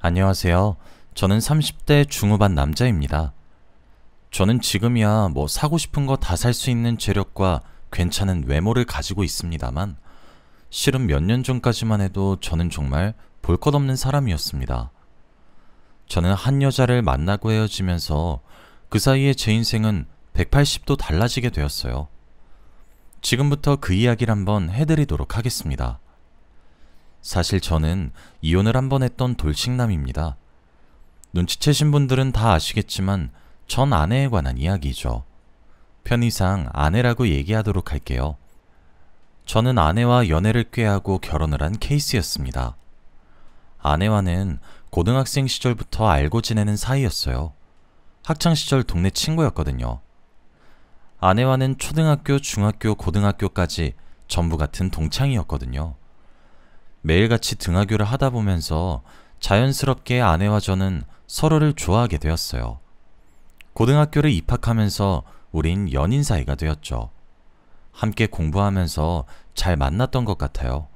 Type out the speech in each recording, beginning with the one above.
안녕하세요. 저는 30대 중후반 남자입니다. 저는 지금이야 사고 싶은 거 다 살 수 있는 재력과 괜찮은 외모를 가지고 있습니다만, 실은 몇 년 전까지만 해도 저는 정말 볼 것 없는 사람이었습니다. 저는 한 여자를 만나고 헤어지면서 그 사이에 제 인생은 180도 달라지게 되었어요. 지금부터 그 이야기를 한번 해드리도록 하겠습니다. 사실 저는 이혼을 한번 했던 돌싱남입니다. 눈치채신 분들은 다 아시겠지만 전 아내에 관한 이야기죠. 편의상 아내라고 얘기하도록 할게요. 저는 아내와 연애를 꾀하고 결혼을 한 케이스였습니다. 아내와는 고등학생 시절부터 알고 지내는 사이였어요. 학창시절 동네 친구였거든요. 아내와는 초등학교, 중학교, 고등학교까지 전부 같은 동창이었거든요. 매일같이 등하교를 하다 보면서 자연스럽게 아내와 저는 서로를 좋아하게 되었어요. 고등학교를 입학하면서 우린 연인 사이가 되었죠. 함께 공부하면서 잘 만났던 것 같아요.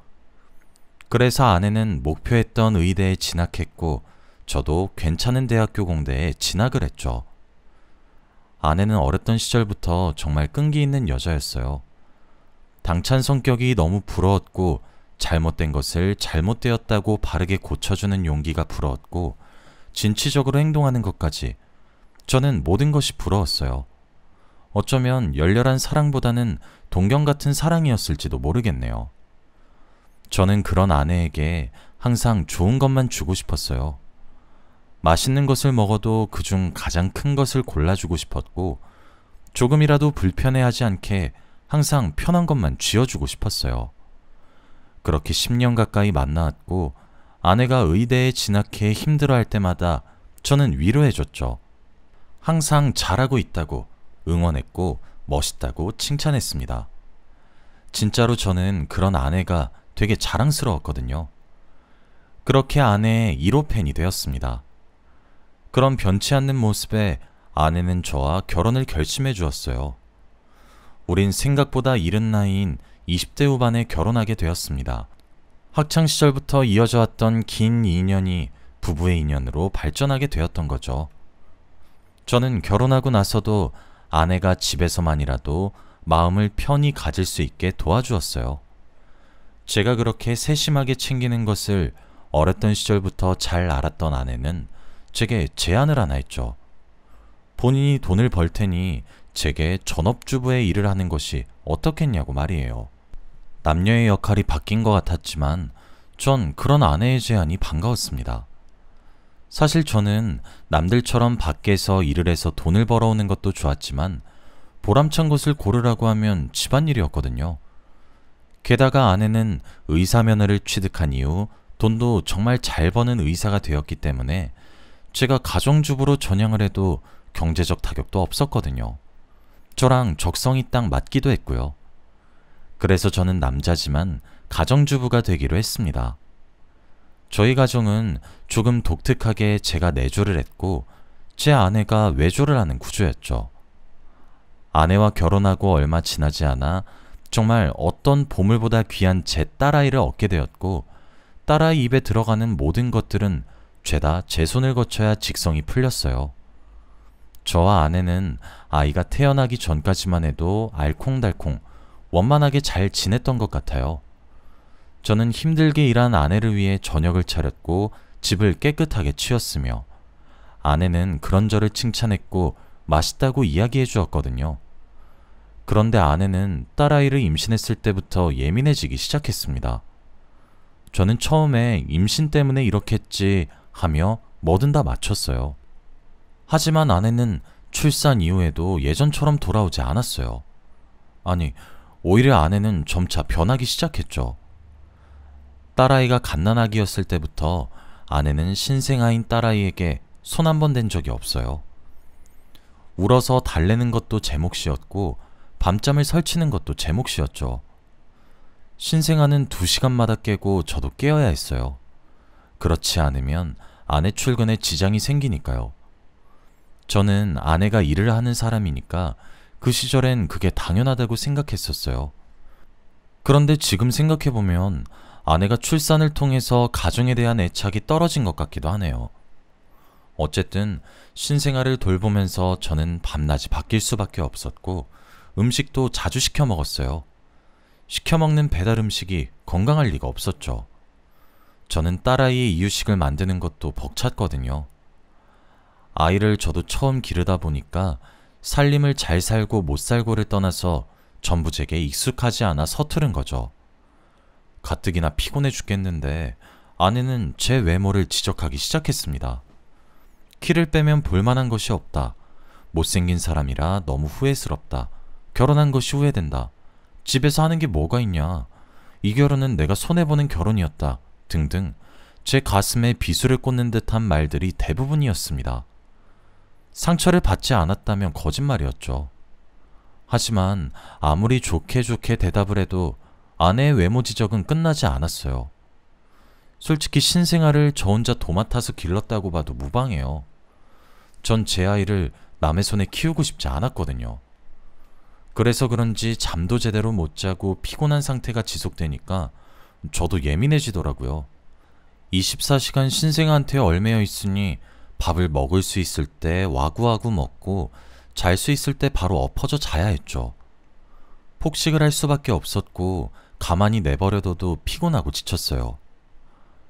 그래서 아내는 목표했던 의대에 진학했고 저도 괜찮은 대학교 공대에 진학을 했죠. 아내는 어렸던 시절부터 정말 끈기 있는 여자였어요. 당찬 성격이 너무 부러웠고 잘못된 것을 잘못되었다고 바르게 고쳐주는 용기가 부러웠고 진취적으로 행동하는 것까지 저는 모든 것이 부러웠어요. 어쩌면 열렬한 사랑보다는 동경 같은 사랑이었을지도 모르겠네요. 저는 그런 아내에게 항상 좋은 것만 주고 싶었어요. 맛있는 것을 먹어도 그중 가장 큰 것을 골라주고 싶었고 조금이라도 불편해하지 않게 항상 편한 것만 쥐어주고 싶었어요. 그렇게 10년 가까이 만나왔고 아내가 의대에 진학해 힘들어할 때마다 저는 위로해줬죠. 항상 잘하고 있다고 응원했고 멋있다고 칭찬했습니다. 진짜로 저는 그런 아내가 되게 자랑스러웠거든요. 그렇게 아내의 1호 팬이 되었습니다. 그런 변치 않는 모습에 아내는 저와 결혼을 결심해 주었어요. 우린 생각보다 이른 나이인 20대 후반에 결혼하게 되었습니다. 학창시절부터 이어져 왔던 긴 인연이 부부의 인연으로 발전하게 되었던 거죠. 저는 결혼하고 나서도 아내가 집에서만이라도 마음을 편히 가질 수 있게 도와주었어요. 제가 그렇게 세심하게 챙기는 것을 어렸던 시절부터 잘 알았던 아내는 제게 제안을 하나 했죠. 본인이 돈을 벌 테니 제게 전업주부의 일을 하는 것이 어떻겠냐고 말이에요. 남녀의 역할이 바뀐 것 같았지만 전 그런 아내의 제안이 반가웠습니다. 사실 저는 남들처럼 밖에서 일을 해서 돈을 벌어오는 것도 좋았지만 보람찬 것을 고르라고 하면 집안일이었거든요. 게다가 아내는 의사 면허를 취득한 이후 돈도 정말 잘 버는 의사가 되었기 때문에 제가 가정주부로 전향을 해도 경제적 타격도 없었거든요. 저랑 적성이 딱 맞기도 했고요. 그래서 저는 남자지만 가정주부가 되기로 했습니다. 저희 가정은 조금 독특하게 제가 내조를 했고 제 아내가 외조를 하는 구조였죠. 아내와 결혼하고 얼마 지나지 않아 정말 어떤 보물보다 귀한 제 딸아이를 얻게 되었고 딸아이 입에 들어가는 모든 것들은 죄다 제 손을 거쳐야 직성이 풀렸어요. 저와 아내는 아이가 태어나기 전까지만 해도 알콩달콩 원만하게 잘 지냈던 것 같아요. 저는 힘들게 일한 아내를 위해 저녁을 차렸고 집을 깨끗하게 치웠으며 아내는 그런 저를 칭찬했고 맛있다고 이야기해 주었거든요. 그런데 아내는 딸아이를 임신했을 때부터 예민해지기 시작했습니다. 저는 처음에 임신 때문에 이렇게 했지 하며 뭐든 다 맞췄어요. 하지만 아내는 출산 이후에도 예전처럼 돌아오지 않았어요. 아니, 오히려 아내는 점차 변하기 시작했죠. 딸아이가 갓난아기였을 때부터 아내는 신생아인 딸아이에게 손 한 번 댄 적이 없어요. 울어서 달래는 것도 제 몫이었고 밤잠을 설치는 것도 제 몫이었죠. 신생아는 2시간마다 깨고 저도 깨어야 했어요. 그렇지 않으면 아내 출근에 지장이 생기니까요. 저는 아내가 일을 하는 사람이니까 그 시절엔 그게 당연하다고 생각했었어요. 그런데 지금 생각해보면 아내가 출산을 통해서 가정에 대한 애착이 떨어진 것 같기도 하네요. 어쨌든 신생아를 돌보면서 저는 밤낮이 바뀔 수밖에 없었고 음식도 자주 시켜 먹었어요. 시켜 먹는 배달 음식이 건강할 리가 없었죠. 저는 딸아이의 이유식을 만드는 것도 벅찼거든요. 아이를 저도 처음 기르다 보니까 살림을 잘 살고 못 살고를 떠나서 전부 제게 익숙하지 않아 서투른 거죠. 가뜩이나 피곤해 죽겠는데 아내는 제 외모를 지적하기 시작했습니다. 키를 빼면 볼만한 것이 없다. 못생긴 사람이라 너무 후회스럽다. 결혼한 것이 후회된다. 집에서 하는 게 뭐가 있냐. 이 결혼은 내가 손해보는 결혼이었다. 등등 제 가슴에 비수를 꽂는 듯한 말들이 대부분이었습니다. 상처를 받지 않았다면 거짓말이었죠. 하지만 아무리 좋게 대답을 해도 아내의 외모 지적은 끝나지 않았어요. 솔직히 신생아를 저 혼자 도맡아서 길렀다고 봐도 무방해요. 전 제 아이를 남의 손에 키우고 싶지 않았거든요. 그래서 그런지 잠도 제대로 못 자고 피곤한 상태가 지속되니까 저도 예민해지더라고요. 24시간 신생아한테 얽매여 있으니 밥을 먹을 수 있을 때 와구와구 먹고 잘 수 있을 때 바로 엎어져 자야 했죠. 폭식을 할 수밖에 없었고 가만히 내버려둬도 피곤하고 지쳤어요.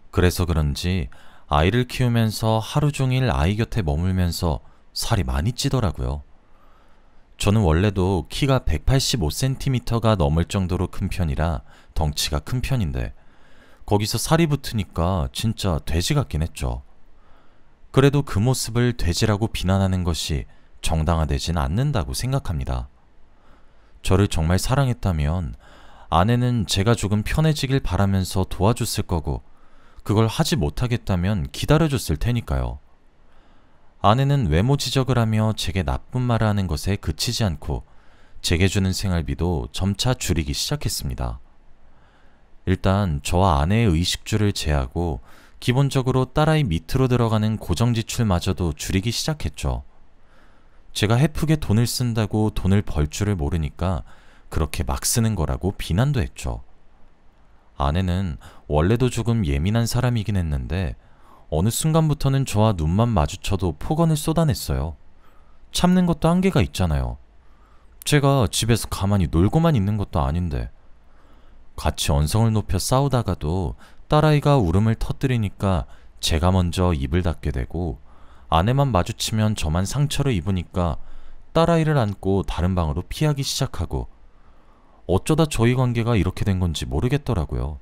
그래서 그런지 아이를 키우면서 하루 종일 아이 곁에 머물면서 살이 많이 찌더라고요. 저는 원래도 키가 185cm가 넘을 정도로 큰 편이라 덩치가 큰 편인데 거기서 살이 붙으니까 진짜 돼지 같긴 했죠. 그래도 그 모습을 돼지라고 비난하는 것이 정당화되진 않는다고 생각합니다. 저를 정말 사랑했다면 아내는 제가 조금 편해지길 바라면서 도와줬을 거고 그걸 하지 못하겠다면 기다려줬을 테니까요. 아내는 외모 지적을 하며 제게 나쁜 말을 하는 것에 그치지 않고 제게 주는 생활비도 점차 줄이기 시작했습니다. 일단 저와 아내의 의식주를 제하고 기본적으로 딸아이 밑으로 들어가는 고정 지출마저도 줄이기 시작했죠. 제가 헤프게 돈을 쓴다고 돈을 벌 줄을 모르니까 그렇게 막 쓰는 거라고 비난도 했죠. 아내는 원래도 조금 예민한 사람이긴 했는데 어느 순간부터는 저와 눈만 마주쳐도 폭언을 쏟아냈어요. 참는 것도 한계가 있잖아요. 제가 집에서 가만히 놀고만 있는 것도 아닌데. 같이 언성을 높여 싸우다가도 딸아이가 울음을 터뜨리니까 제가 먼저 입을 닫게 되고 아내만 마주치면 저만 상처를 입으니까 딸아이를 안고 다른 방으로 피하기 시작하고 어쩌다 저희 관계가 이렇게 된 건지 모르겠더라고요.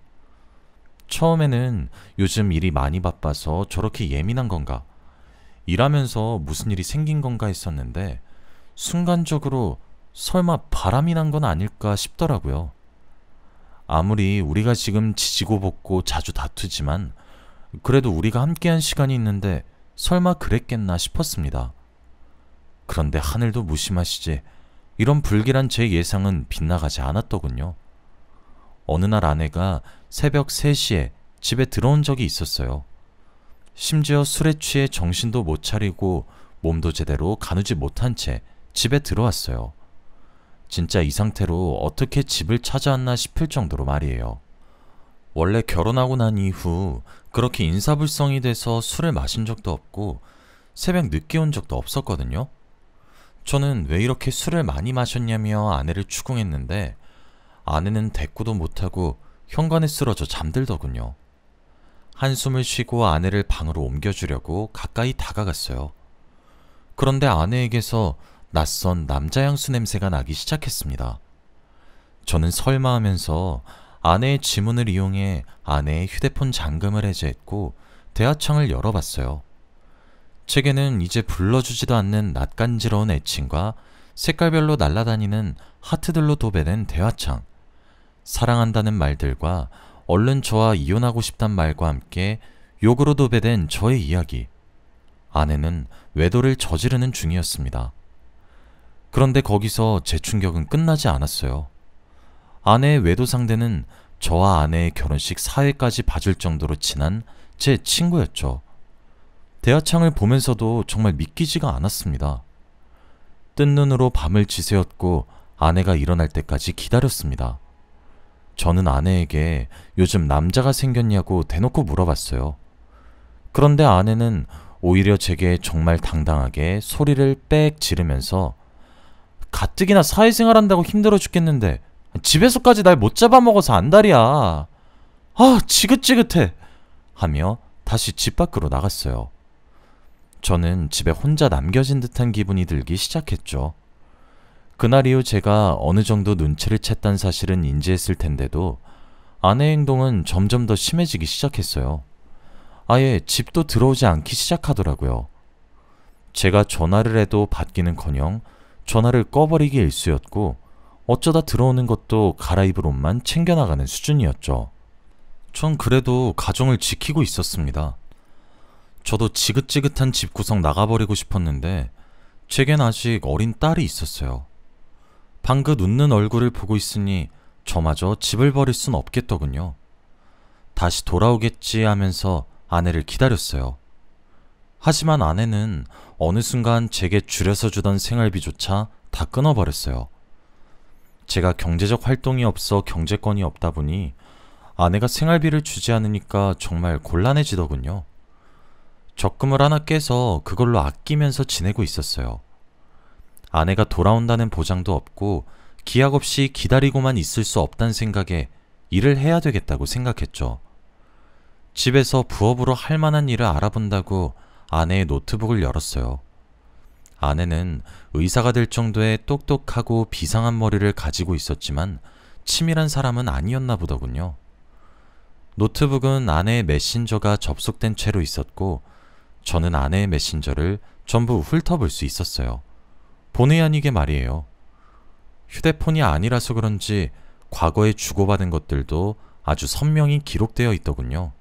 처음에는 요즘 일이 많이 바빠서 저렇게 예민한 건가, 일하면서 무슨 일이 생긴 건가 했었는데 순간적으로 설마 바람이 난 건 아닐까 싶더라고요. 아무리 우리가 지금 지지고 볶고 자주 다투지만 그래도 우리가 함께한 시간이 있는데 설마 그랬겠나 싶었습니다. 그런데 하늘도 무심하시지 이런 불길한 제 예상은 빗나가지 않았더군요. 어느 날 아내가 새벽 3시에 집에 들어온 적이 있었어요. 심지어 술에 취해 정신도 못 차리고 몸도 제대로 가누지 못한 채 집에 들어왔어요. 진짜 이 상태로 어떻게 집을 찾아왔나 싶을 정도로 말이에요. 원래 결혼하고 난 이후 그렇게 인사불성이 돼서 술을 마신 적도 없고 새벽 늦게 온 적도 없었거든요. 저는 왜 이렇게 술을 많이 마셨냐며 아내를 추궁했는데 아내는 대꾸도 못하고 현관에 쓰러져 잠들더군요. 한숨을 쉬고 아내를 방으로 옮겨주려고 가까이 다가갔어요. 그런데 아내에게서 낯선 남자 향수 냄새가 나기 시작했습니다. 저는 설마하면서 아내의 지문을 이용해 아내의 휴대폰 잠금을 해제했고 대화창을 열어봤어요. 제게는 이제 불러주지도 않는 낯간지러운 애칭과 색깔별로 날아다니는 하트들로 도배된 대화창, 사랑한다는 말들과 얼른 저와 이혼하고 싶단 말과 함께 욕으로 도배된 저의 이야기. 아내는 외도를 저지르는 중이었습니다. 그런데 거기서 제 충격은 끝나지 않았어요. 아내의 외도 상대는 저와 아내의 결혼식 사회까지 봐줄 정도로 친한 제 친구였죠. 대화창을 보면서도 정말 믿기지가 않았습니다. 뜬 눈으로 밤을 지새웠고 아내가 일어날 때까지 기다렸습니다. 저는 아내에게 요즘 남자가 생겼냐고 대놓고 물어봤어요. 그런데 아내는 오히려 제게 정말 당당하게 소리를 빽 지르면서 가뜩이나 사회생활 한다고 힘들어 죽겠는데 집에서까지 날 못 잡아먹어서 안달이야. 아, 지긋지긋해. 하며 다시 집 밖으로 나갔어요. 저는 집에 혼자 남겨진 듯한 기분이 들기 시작했죠. 그날 이후 제가 어느 정도 눈치를 챘단 사실은 인지했을 텐데도 아내의 행동은 점점 더 심해지기 시작했어요. 아예 집도 들어오지 않기 시작하더라고요. 제가 전화를 해도 받기는커녕 전화를 꺼버리기 일쑤였고 어쩌다 들어오는 것도 갈아입을 옷만 챙겨나가는 수준이었죠. 전 그래도 가정을 지키고 있었습니다. 저도 지긋지긋한 집구석 나가버리고 싶었는데 제겐 아직 어린 딸이 있었어요. 방긋 웃는 얼굴을 보고 있으니 저마저 집을 버릴 순 없겠더군요. 다시 돌아오겠지 하면서 아내를 기다렸어요. 하지만 아내는 어느 순간 제게 줄여서 주던 생활비조차 다 끊어버렸어요. 제가 경제적 활동이 없어 경제권이 없다 보니 아내가 생활비를 주지 않으니까 정말 곤란해지더군요. 적금을 하나 깨서 그걸로 아끼면서 지내고 있었어요. 아내가 돌아온다는 보장도 없고 기약 없이 기다리고만 있을 수 없다는 생각에 일을 해야 되겠다고 생각했죠. 집에서 부업으로 할 만한 일을 알아본다고 아내의 노트북을 열었어요. 아내는 의사가 될 정도의 똑똑하고 비상한 머리를 가지고 있었지만 치밀한 사람은 아니었나 보더군요. 노트북은 아내의 메신저가 접속된 채로 있었고 저는 아내의 메신저를 전부 훑어볼 수 있었어요. 본의 아니게 말이에요. 휴대폰이 아니라서 그런지 과거에 주고받은 것들도 아주 선명히 기록되어 있더군요.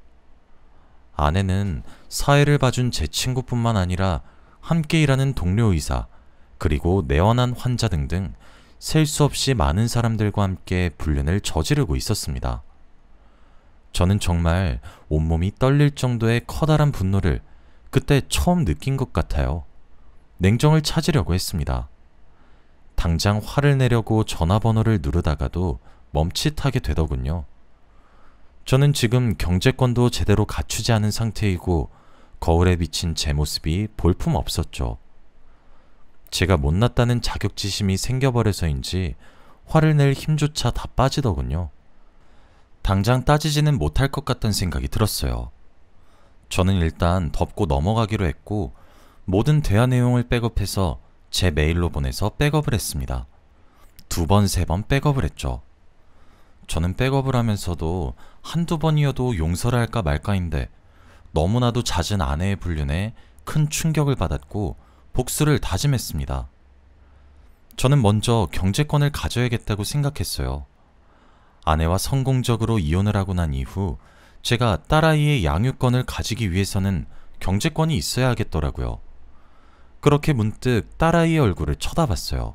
아내는 사회를 봐준 제 친구뿐만 아니라 함께 일하는 동료 의사, 그리고 내원한 환자 등등 셀 수 없이 많은 사람들과 함께 불륜을 저지르고 있었습니다. 저는 정말 온몸이 떨릴 정도의 커다란 분노를 그때 처음 느낀 것 같아요. 냉정을 찾으려고 했습니다. 당장 화를 내려고 전화번호를 누르다가도 멈칫하게 되더군요. 저는 지금 경제권도 제대로 갖추지 않은 상태이고 거울에 비친 제 모습이 볼품 없었죠. 제가 못났다는 자격지심이 생겨버려서인지 화를 낼 힘조차 다 빠지더군요. 당장 따지지는 못할 것 같다는 생각이 들었어요. 저는 일단 덮고 넘어가기로 했고 모든 대화 내용을 백업해서 제 메일로 보내서 백업을 했습니다. 2번, 3번 백업을 했죠. 저는 백업을 하면서도 한두 번이어도 용서를 할까 말까인데 너무나도 잦은 아내의 불륜에 큰 충격을 받았고 복수를 다짐했습니다. 저는 먼저 경제권을 가져야겠다고 생각했어요. 아내와 성공적으로 이혼을 하고 난 이후 제가 딸아이의 양육권을 가지기 위해서는 경제권이 있어야 하겠더라고요. 그렇게 문득 딸아이의 얼굴을 쳐다봤어요.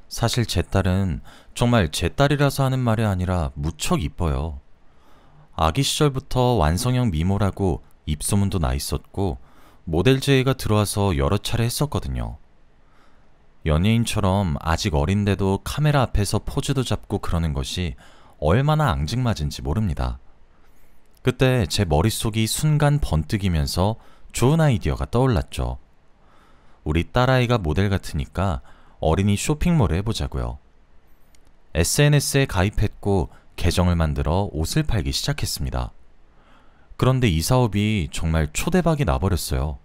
사실 제 딸은 정말 제 딸이라서 하는 말이 아니라 무척 이뻐요. 아기 시절부터 완성형 미모라고 입소문도 나 있었고 모델 제의가 들어와서 여러 차례 했었거든요. 연예인처럼 아직 어린데도 카메라 앞에서 포즈도 잡고 그러는 것이 얼마나 앙증맞은지 모릅니다. 그때 제 머릿속이 순간 번뜩이면서 좋은 아이디어가 떠올랐죠. 우리 딸아이가 모델 같으니까 어린이 쇼핑몰을 해보자고요. SNS에 가입했고 계정을 만들어 옷을 팔기 시작했습니다. 그런데 이 사업이 정말 초대박이 나버렸어요.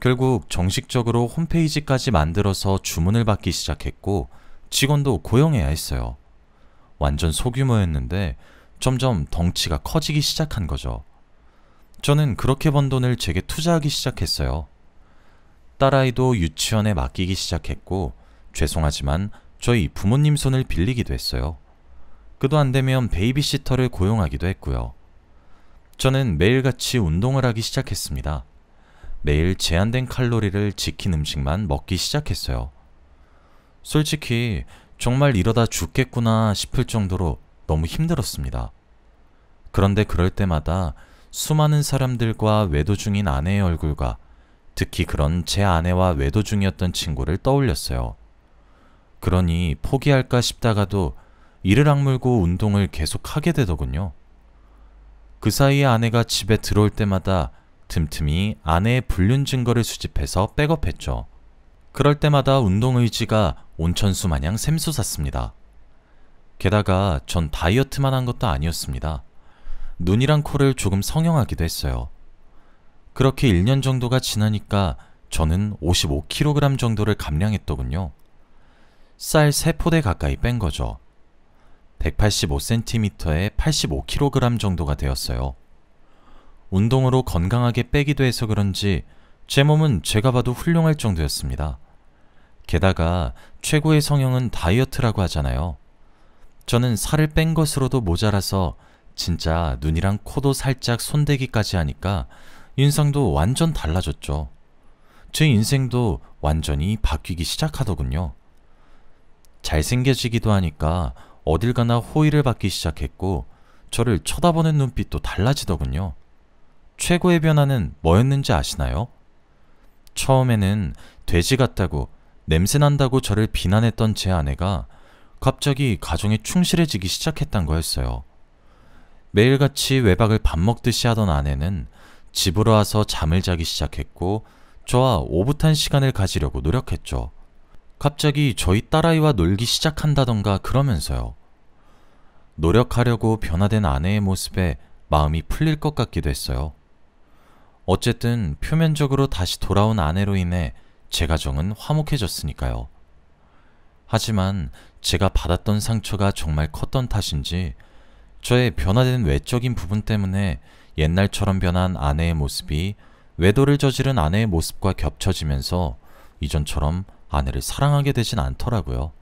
결국 정식적으로 홈페이지까지 만들어서 주문을 받기 시작했고 직원도 고용해야 했어요. 완전 소규모였는데 점점 덩치가 커지기 시작한 거죠. 저는 그렇게 번 돈을 제게 투자하기 시작했어요. 딸아이도 유치원에 맡기기 시작했고 죄송하지만 저희 부모님 손을 빌리기도 했어요. 그도 안 되면 베이비시터를 고용하기도 했고요. 저는 매일같이 운동을 하기 시작했습니다. 매일 제한된 칼로리를 지킨 음식만 먹기 시작했어요. 솔직히 정말 이러다 죽겠구나 싶을 정도로 너무 힘들었습니다. 그런데 그럴 때마다 수많은 사람들과 외도 중인 아내의 얼굴과 특히 그런 제 아내와 외도 중이었던 친구를 떠올렸어요. 그러니 포기할까 싶다가도 이를 악물고 운동을 계속 하게 되더군요. 그 사이에 아내가 집에 들어올 때마다 틈틈이 아내의 불륜 증거를 수집해서 백업했죠. 그럴 때마다 운동 의지가 온천수 마냥 샘솟았습니다. 게다가 전 다이어트만 한 것도 아니었습니다. 눈이랑 코를 조금 성형하기도 했어요. 그렇게 1년 정도가 지나니까 저는 55kg 정도를 감량했더군요. 쌀 3포대 가까이 뺀 거죠. 185cm에 85kg 정도가 되었어요. 운동으로 건강하게 빼기도 해서 그런지 제 몸은 제가 봐도 훌륭할 정도였습니다. 게다가 최고의 성형은 다이어트라고 하잖아요. 저는 살을 뺀 것으로도 모자라서 진짜 눈이랑 코도 살짝 손대기까지 하니까 인상도 완전 달라졌죠. 제 인생도 완전히 바뀌기 시작하더군요. 잘생겨지기도 하니까 어딜 가나 호의를 받기 시작했고 저를 쳐다보는 눈빛도 달라지더군요. 최고의 변화는 뭐였는지 아시나요? 처음에는 돼지 같다고 냄새난다고 저를 비난했던 제 아내가 갑자기 가정에 충실해지기 시작했단 거였어요. 매일같이 외박을 밥 먹듯이 하던 아내는 집으로 와서 잠을 자기 시작했고 저와 오붓한 시간을 가지려고 노력했죠. 갑자기 저희 딸아이와 놀기 시작한다던가 그러면서요. 노력하려고 변화된 아내의 모습에 마음이 풀릴 것 같기도 했어요. 어쨌든 표면적으로 다시 돌아온 아내로 인해 제 가정은 화목해졌으니까요. 하지만 제가 받았던 상처가 정말 컸던 탓인지 저의 변화된 외적인 부분 때문에 옛날처럼 변한 아내의 모습이 외도를 저지른 아내의 모습과 겹쳐지면서 이전처럼 아내를 사랑하게 되진 않더라고요.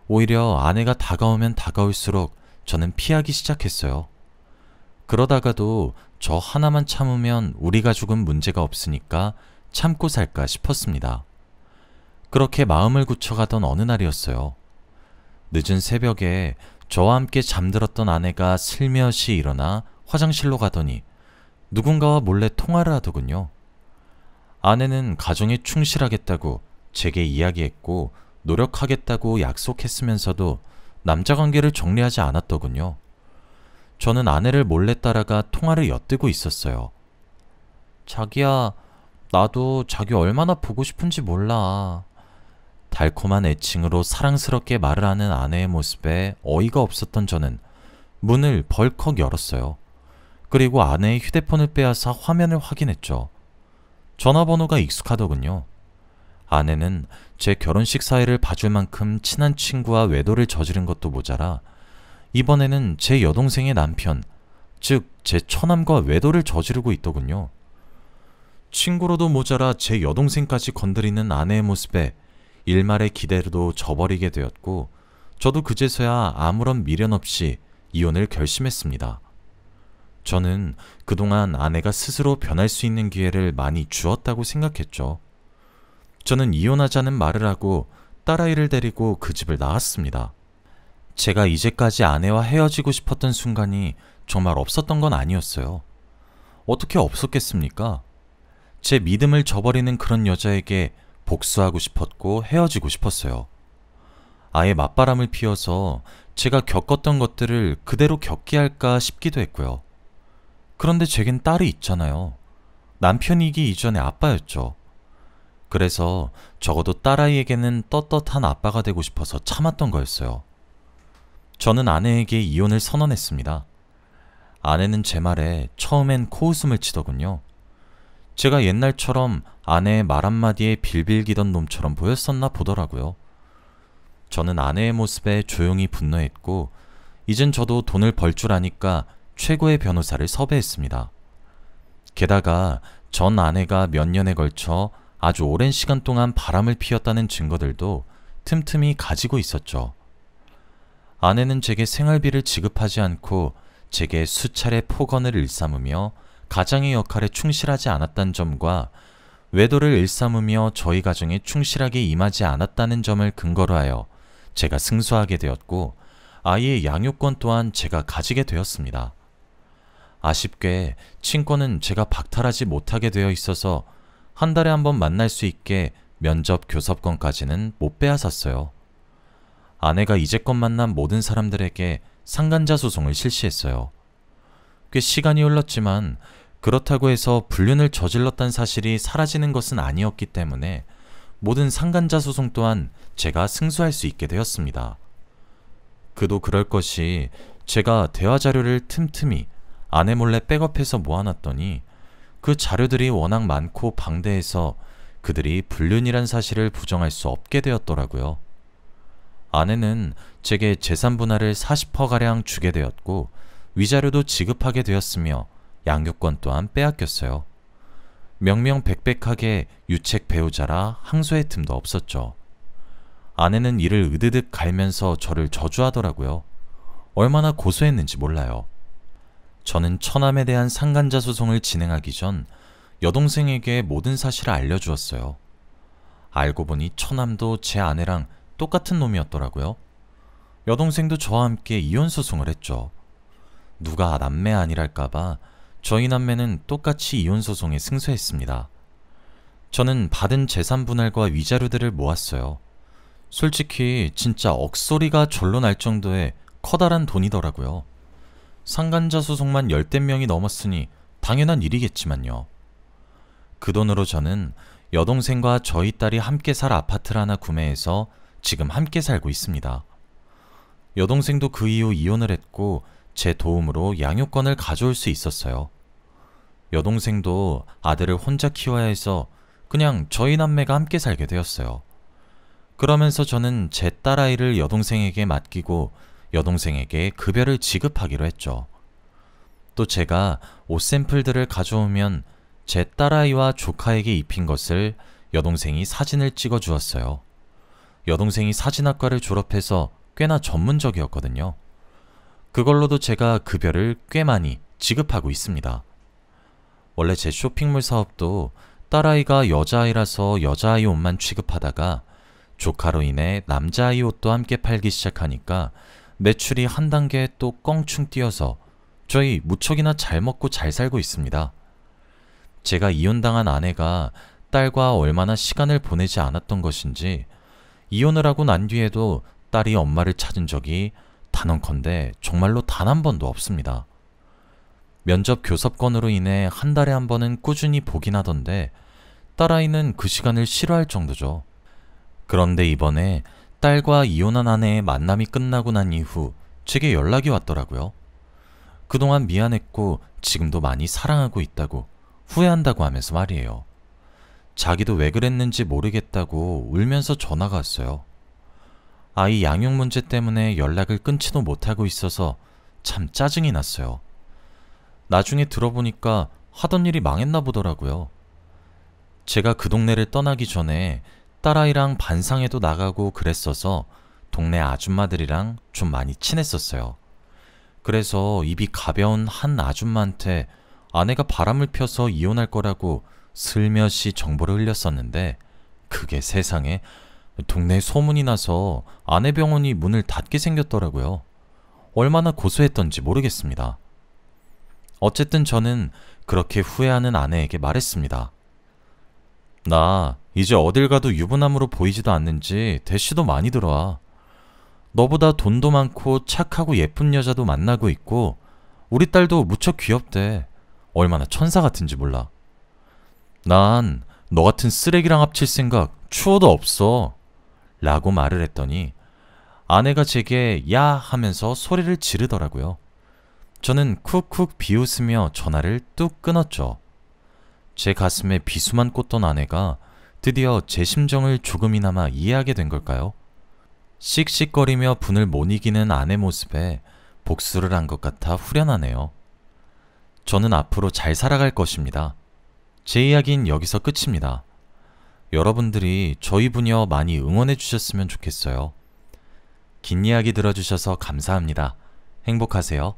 오히려 아내가 다가오면 다가올수록 저는 피하기 시작했어요. 그러다가도 저 하나만 참으면 우리 가족은 문제가 없으니까 참고 살까 싶었습니다. 그렇게 마음을 굳혀가던 어느 날이었어요. 늦은 새벽에 저와 함께 잠들었던 아내가 슬며시 일어나 화장실로 가더니 누군가와 몰래 통화를 하더군요. 아내는 가정에 충실하겠다고 제게 이야기했고 노력하겠다고 약속했으면서도 남자 관계를 정리하지 않았더군요. 저는 아내를 몰래 따라가 통화를 엿들고 있었어요. 자기야, 나도 자기 얼마나 보고 싶은지 몰라. 달콤한 애칭으로 사랑스럽게 말을 하는 아내의 모습에 어이가 없었던 저는 문을 벌컥 열었어요. 그리고 아내의 휴대폰을 빼앗아 화면을 확인했죠. 전화번호가 익숙하더군요. 아내는 제 결혼식 사회를 봐줄 만큼 친한 친구와 외도를 저지른 것도 모자라 이번에는 제 여동생의 남편, 즉 제 처남과 외도를 저지르고 있더군요. 친구로도 모자라 제 여동생까지 건드리는 아내의 모습에 일말의 기대도 저버리게 되었고 저도 그제서야 아무런 미련 없이 이혼을 결심했습니다. 저는 그동안 아내가 스스로 변할 수 있는 기회를 많이 주었다고 생각했죠. 저는 이혼하자는 말을 하고 딸아이를 데리고 그 집을 나왔습니다. 제가 이제까지 아내와 헤어지고 싶었던 순간이 정말 없었던 건 아니었어요. 어떻게 없었겠습니까? 제 믿음을 저버리는 그런 여자에게 복수하고 싶었고 헤어지고 싶었어요. 아예 맞바람을 피워서 제가 겪었던 것들을 그대로 겪게 할까 싶기도 했고요. 그런데 제겐 딸이 있잖아요. 남편이기 이전에 아빠였죠. 그래서 적어도 딸아이에게는 떳떳한 아빠가 되고 싶어서 참았던 거였어요. 저는 아내에게 이혼을 선언했습니다. 아내는 제 말에 처음엔 코웃음을 치더군요. 제가 옛날처럼 아내의 말 한마디에 빌빌기던 놈처럼 보였었나 보더라고요. 저는 아내의 모습에 조용히 분노했고 이젠 저도 돈을 벌 줄 아니까 최고의 변호사를 섭외했습니다. 게다가 전 아내가 몇 년에 걸쳐 아주 오랜 시간 동안 바람을 피웠다는 증거들도 틈틈이 가지고 있었죠. 아내는 제게 생활비를 지급하지 않고 제게 수차례 폭언을 일삼으며 가장의 역할에 충실하지 않았다는 점과 외도를 일삼으며 저희 가정에 충실하게 임하지 않았다는 점을 근거로 하여 제가 승소하게 되었고 아이의 양육권 또한 제가 가지게 되었습니다. 아쉽게 친권은 제가 박탈하지 못하게 되어 있어서 한 달에 한 번 만날 수 있게 면접 교섭권까지는 못 빼앗았어요. 아내가 이제껏 만난 모든 사람들에게 상간자 소송을 실시했어요. 꽤 시간이 흘렀지만 그렇다고 해서 불륜을 저질렀다는 사실이 사라지는 것은 아니었기 때문에 모든 상간자 소송 또한 제가 승소할 수 있게 되었습니다. 그도 그럴 것이 제가 대화 자료를 틈틈이 아내 몰래 백업해서 모아놨더니 그 자료들이 워낙 많고 방대해서 그들이 불륜이란 사실을 부정할 수 없게 되었더라고요. 아내는 제게 재산 분할을 40%가량 주게 되었고 위자료도 지급하게 되었으며 양육권 또한 빼앗겼어요. 명명백백하게 유책 배우자라 항소의 틈도 없었죠. 아내는 이를 으드득 갈면서 저를 저주하더라고요. 얼마나 고소했는지 몰라요. 저는 처남에 대한 상간자 소송을 진행하기 전 여동생에게 모든 사실을 알려주었어요. 알고 보니 처남도 제 아내랑 똑같은 놈이었더라고요. 여동생도 저와 함께 이혼 소송을 했죠. 누가 남매 아니랄까봐 저희 남매는 똑같이 이혼 소송에 승소했습니다. 저는 받은 재산 분할과 위자료들을 모았어요. 솔직히 진짜 억소리가 절로 날 정도의 커다란 돈이더라고요. 상간자 소송만 10대 명이 넘었으니 당연한 일이겠지만요. 그 돈으로 저는 여동생과 저희 딸이 함께 살 아파트를 하나 구매해서 지금 함께 살고 있습니다. 여동생도 그 이후 이혼을 했고 제 도움으로 양육권을 가져올 수 있었어요. 여동생도 아들을 혼자 키워야 해서 그냥 저희 남매가 함께 살게 되었어요. 그러면서 저는 제 딸아이를 여동생에게 맡기고 여동생에게 급여를 지급하기로 했죠. 또 제가 옷 샘플들을 가져오면 제 딸아이와 조카에게 입힌 것을 여동생이 사진을 찍어 주었어요. 여동생이 사진학과를 졸업해서 꽤나 전문적이었거든요. 그걸로도 제가 급여를 꽤 많이 지급하고 있습니다. 원래 제 쇼핑몰 사업도 딸아이가 여자아이라서 여자아이 옷만 취급하다가 조카로 인해 남자아이 옷도 함께 팔기 시작하니까 매출이 한 단계 또 껑충 뛰어서 저희 무척이나 잘 먹고 잘 살고 있습니다. 제가 이혼당한 아내가 딸과 얼마나 시간을 보내지 않았던 것인지 이혼을 하고 난 뒤에도 딸이 엄마를 찾은 적이 단언컨대 정말로 단 한 번도 없습니다. 면접 교섭권으로 인해 한 달에 한 번은 꾸준히 보긴 하던데 딸아이는 그 시간을 싫어할 정도죠. 그런데 이번에 딸과 이혼한 아내의 만남이 끝나고 난 이후 제게 연락이 왔더라고요. 그동안 미안했고 지금도 많이 사랑하고 있다고 후회한다고 하면서 말이에요. 자기도 왜 그랬는지 모르겠다고 울면서 전화가 왔어요. 아이 양육 문제 때문에 연락을 끊지도 못하고 있어서 참 짜증이 났어요. 나중에 들어보니까 하던 일이 망했나 보더라고요. 제가 그 동네를 떠나기 전에 딸아이랑 반상회도 나가고 그랬어서 동네 아줌마들이랑 좀 많이 친했었어요. 그래서 입이 가벼운 한 아줌마한테 아내가 바람을 펴서 이혼할 거라고 슬며시 정보를 흘렸었는데 그게 세상에 동네에 소문이 나서 아내 병원이 문을 닫게 생겼더라고요. 얼마나 고소했던지 모르겠습니다. 어쨌든 저는 그렇게 후회하는 아내에게 말했습니다. 나 이제 어딜 가도 유부남으로 보이지도 않는지 대시도 많이 들어와. 너보다 돈도 많고 착하고 예쁜 여자도 만나고 있고 우리 딸도 무척 귀엽대. 얼마나 천사 같은지 몰라. 난 너 같은 쓰레기랑 합칠 생각 추호도 없어. 라고 말을 했더니 아내가 제게 야 하면서 소리를 지르더라고요. 저는 쿡쿡 비웃으며 전화를 뚝 끊었죠. 제 가슴에 비수만 꽂던 아내가 드디어 제 심정을 조금이나마 이해하게 된 걸까요? 씩씩거리며 분을 못 이기는 아내 모습에 복수를 한 것 같아 후련하네요. 저는 앞으로 잘 살아갈 것입니다. 제 이야기는 여기서 끝입니다. 여러분들이 저희 부녀 많이 응원해 주셨으면 좋겠어요. 긴 이야기 들어주셔서 감사합니다. 행복하세요.